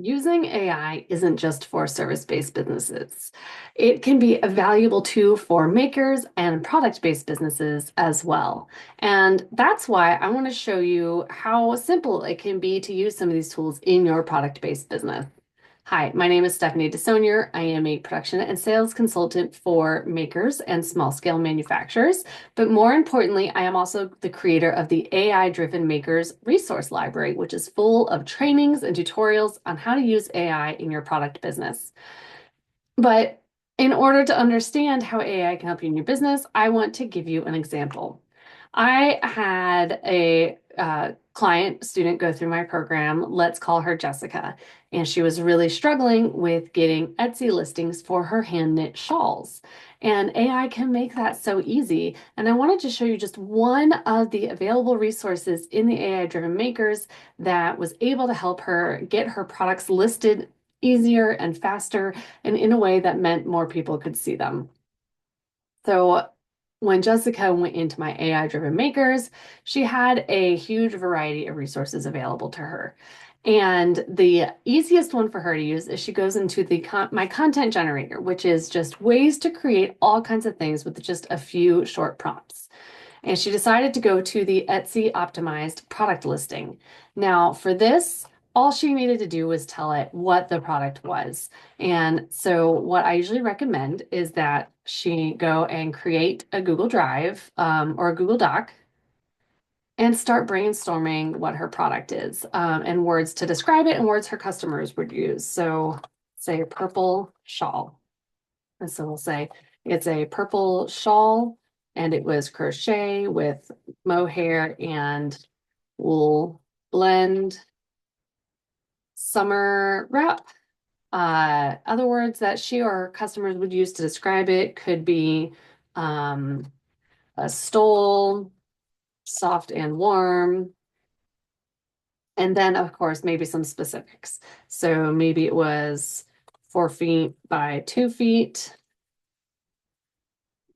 Using AI isn't just for service-based businesses. It can be a valuable tool for makers and product-based businesses as well. And that's why I want to show you how simple it can be to use some of these tools in your product-based business. Hi, my name is Stephanie DeSonier. I am a production and sales consultant for makers and small scale manufacturers. But more importantly, I am also the creator of the AI-driven Makers Resource Library, which is full of trainings and tutorials on how to use AI in your product business. But in order to understand how AI can help you in your business, I want to give you an example. I had a client student go through my program. Let's call her Jessica. And she was really struggling with getting Etsy listings for her hand knit shawls. And AI can make that so easy. And I wanted to show you just one of the available resources in the AI driven makers that was able to help her get her products listed easier and faster and in a way that meant more people could see them. So when Jessica went into my AI driven makers, she had a huge variety of resources available to her. And the easiest one for her to use is she goes into my content generator, which is just ways to create all kinds of things with just a few short prompts. And she decided to go to the Etsy optimized product listing. Now, for this, all she needed to do was tell it what the product was. And so, what I usually recommend is that she go and create a Google Drive or a Google Doc and start brainstorming what her product is and words to describe it and words her customers would use. So, say purple shawl. And so we'll say it's a purple shawl and it was crochet with mohair and wool blend, summer wrap. Other words that she or her customers would use to describe it could be a stole, soft and warm, and then of course maybe some specifics. So maybe it was 4 feet by 2 feet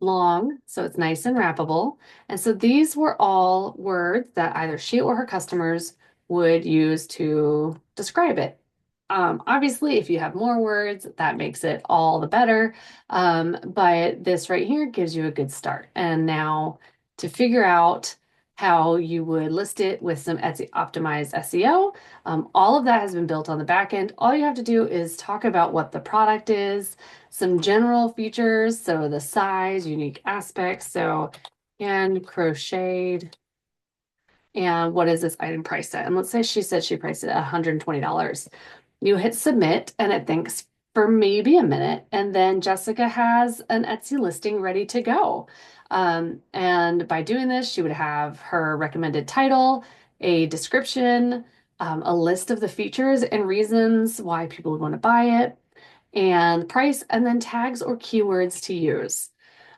long, so it's nice and wrappable. And so these were all words that either she or her customers would use to describe it. Obviously, if you have more words, that makes it all the better. But this right here gives you a good start. And now to figure out how you would list it with some Etsy optimized SEO, all of that has been built on the back end. All you have to do is talk about what the product is, some general features, so the size, unique aspects, so hand crocheted, and what is this item priced at? And let's say she said she priced it at $120. You hit submit and it thinks for maybe a minute, and then Jessica has an Etsy listing ready to go. And by doing this, she would have her recommended title, a description, a list of the features and reasons why people would want to buy it, and price, and then tags or keywords to use.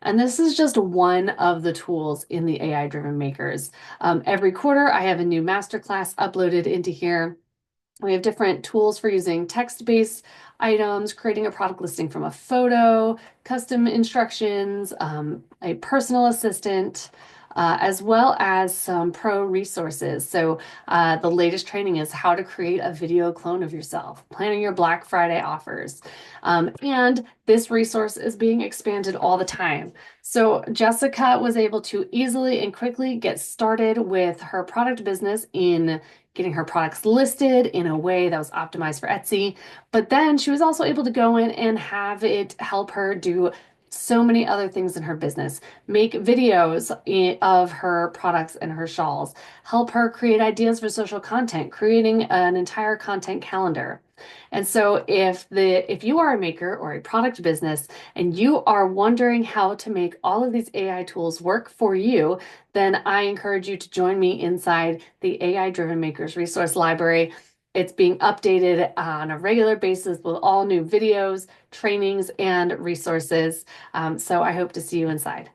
And this is just one of the tools in the AI-driven makers. Every quarter, I have a new masterclass uploaded into here. We have different tools for using text-based items, creating a product listing from a photo, custom instructions, a personal assistant, as well as some pro resources. So the latest training is how to create a video clone of yourself, planning your Black Friday offers. And this resource is being expanded all the time. So Jessica was able to easily and quickly get started with her product business in getting her products listed in a way that was optimized for Etsy. But then she was also able to go in and have it help her do so many other things in her business, make videos of her products and her shawls, help her create ideas for social content, creating an entire content calendar. And so if you are a maker or a product business and you are wondering how to make all of these AI tools work for you, then I encourage you to join me inside the AI Driven Makers Resource Library. It's being updated on a regular basis with all new videos, trainings, and resources. So I hope to see you inside.